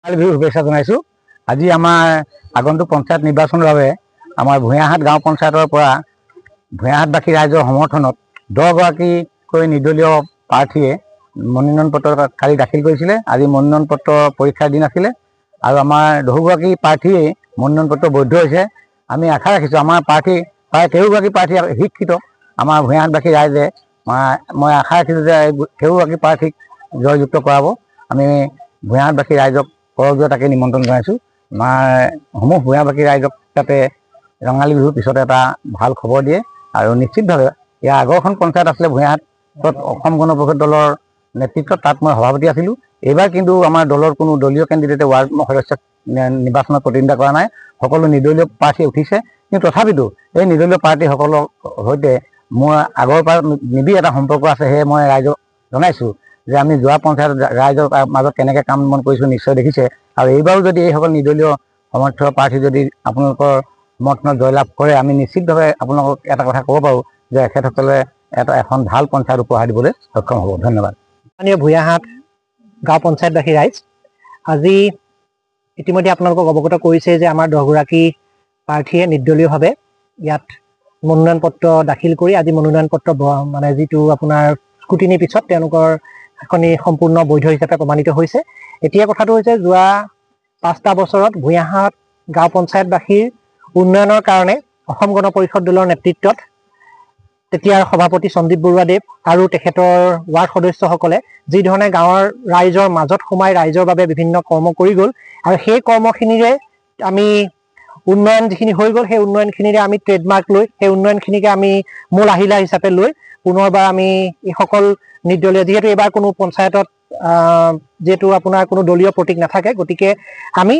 বিহুৰ শুভেচ্ছা জনাইছোঁ। আজি আমাৰ আগন্তুক পঞ্চায়ত নিৰ্বাচনৰ বাবে আমাৰ ভূঞাহাট গাঁও পঞ্চায়তৰ পৰা ভূঞাহাটবাসী ৰাইজৰ সমৰ্থনত 10গৰাকীকৈ নিৰ্দলীয় প্ৰাৰ্থীয়ে মনোনয়ন পত্ৰ কালি দাখিল কৰিছিলে। আজি মনোনয়ন পত্ৰ পৰীক্ষাৰ দিন আছিলে আৰু আমাৰ 10গৰাকী প্ৰাৰ্থীয়ে মনোনয়ন পত্ৰ বৈধ হৈছে। আমি আশা ৰাখিছোঁ আমাৰ প্ৰাৰ্থী প্ৰায় 13গৰাকী প্ৰাৰ্থী শিক্ষিত আমাৰ ভূঞাহাটবাসী ৰাইজে। মই আশা ৰাখিছোঁ যে 13গৰাকী প্ৰাৰ্থীক জয়যুক্ত কৰাব। আমি ভূঞাহাটবাসী ৰাইজক কৰজোৰে তাকে নিমন্ত্ৰণ জনাইছোঁ। আমাৰ সমূহ ভূঞাবাসী ৰাইজক যাতে ৰঙালী বিহুৰ পিছতে এটা ভাল খবৰ দিয়ে আৰু নিশ্চিতভাৱে ইয়াৰ আগৰখন পঞ্চায়ত আছিলে ভূঞাহাটত অসম গণ পৰিষদ দলৰ নেতৃত্বত, তাত মই সভাপতি আছিলোঁ। এইবাৰ কিন্তু আমাৰ দলৰ কোনো দলীয় কেণ্ডিডেটে ৱাৰ্ড সদস্যক নিৰ্বাচনত প্ৰতিদ্বন্দ্বিতা কৰা নাই, সকলো নিৰ্দলীয় প্ৰাৰ্থী উঠিছে। কিন্তু তথাপিতো এই নিৰ্দলীয় প্ৰাৰ্থীসকলৰ সৈতে মোৰ আগৰ পৰা নিবিড় এটা সম্পৰ্ক আছে। সেয়ে মই ৰাইজক জনাইছোঁ যে আমি যোৱা পঞ্চায়ত ৰাইজৰ মাজত কেনেকৈ কাম বন কৰিছোঁ নিশ্চয় দেখিছে। আৰু এইবাৰো যদি এইসকল নিৰ্দলীয় সমৰ্থ প্ৰাৰ্থী যদি আপোনালোকৰ সমৰ্থনত জয়লাভ কৰে, আমি নিশ্চিতভাৱে আপোনালোকক এটা কথা ক'ব পাৰোঁ যে এখেতসকলে এখন ভাল পঞ্চায়ত উপহাৰ দিবলৈ সক্ষম হ'ব। ধন্যবাদ। স্থানীয় ভূঞাহাট গাঁও পঞ্চায়তবাসী ৰাইজ, আজি ইতিমধ্যে আপোনালোকক অৱগত কৰিছে যে আমাৰ 10গৰাকী প্ৰাৰ্থীয়ে নিৰ্দলীয়ভাৱে ইয়াত মনোনয়ন পত্ৰ দাখিল কৰি আজি মনোনয়ন পত্ৰ মানে যিটো আপোনাৰ স্কুটিনিৰ পিছত তেওঁলোকৰ এখনি সম্পূৰ্ণ বৈধ হিচাপে প্ৰমাণিত হৈছে। এতিয়া কথাটো হৈছে যোৱা 5টা বছৰত ভূঞাহাট গাঁও পঞ্চায়তবাসীৰ উন্নয়নৰ কাৰণে অসম গণ পৰিষদ দলৰ নেতৃত্বত তেতিয়াৰ সভাপতি সন্দীপ বৰুৱাদেৱ আৰু তেখেতৰ ৱাৰ্ড সদস্যসকলে যি ধৰণে গাঁৱৰ ৰাইজৰ মাজত সোমাই ৰাইজৰ বাবে বিভিন্ন কৰ্ম কৰি গ'ল আৰু সেই কৰ্মখিনিৰে আমি উন্নয়ন যিখিনি হৈ গ'ল সেই উন্নয়নখিনিৰে আমি ট্ৰেডমাৰ্ক লৈ সেই উন্নয়নখিনিকে আমি মূল আহিলা হিচাপে লৈ পুনৰবাৰ আমি এইসকল নিৰ্দলীয়, যিহেতু এইবাৰ কোনো পঞ্চায়তত যিহেতু আপোনাৰ কোনো দলীয় প্ৰতীক নাথাকে, গতিকে আমি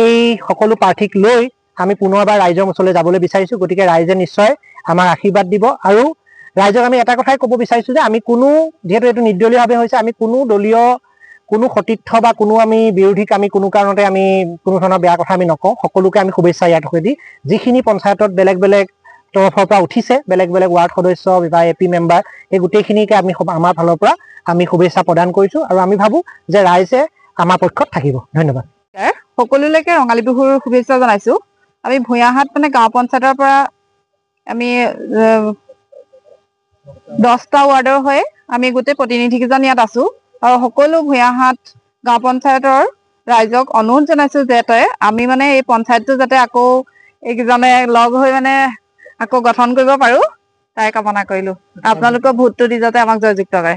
এই সকলো প্ৰাৰ্থীক লৈ আমি পুনৰবাৰ ৰাইজৰ ওচৰলৈ যাবলৈ বিচাৰিছোঁ। গতিকে ৰাইজে নিশ্চয় আমাৰ আশীৰ্বাদ দিব আৰু ৰাইজক আমি এটা কথাই ক'ব বিচাৰিছোঁ যে আমি কোনো, যিহেতু এইটো নিৰ্দলীয়ভাৱে হৈছে, আমি কোনো দলীয় কোনো সতীৰ্থ বা কোনো আমি বিৰোধীক আমি কোনো কাৰণতে আমি কোনো ধৰণৰ বেয়া কথা আমি নকওঁ। সকলোকে আমি শুভেচ্ছা ইয়াত দি যিখিনি পঞ্চায়তত বেলেগ বেলেগ তৰফৰ পৰা উঠিছে, বেলেগ বেলেগ ৱাৰ্ড সদস্য বা AP মেম্বাৰ, এই গোটেইখিনিকে আমি আমাৰ ফালৰ পৰা আমি শুভেচ্ছা প্ৰদান কৰিছোঁ আৰু আমি ভাবোঁ যে ৰাইজে আমাৰ পক্ষত থাকিব। ধন্যবাদ। সকলোলৈকে ৰঙালী বিহুৰ শুভেচ্ছা জনাইছোঁ। আমি ভূঞাহাট গাঁও পঞ্চায়তৰ পৰা আমি 10টা ৱাৰ্ডৰ হৈ আমি গোটেই প্ৰতিনিধিকেইজন ইয়াত আছোঁ আৰু সকলো ভূঞাহাট গাঁও পঞ্চায়তৰ ৰাইজক অনুৰোধ জনাইছোঁ যাতে আমি এই পঞ্চায়তটো যাতে আকৌ এইকেইজনে লগ হৈ আকৌ গঠন কৰিব পাৰোঁ, তাই কামনা কৰিলোঁ। আপোনালোকৰ ভোটটো দি যাতে আমাক জয়যুক্ত কৰে।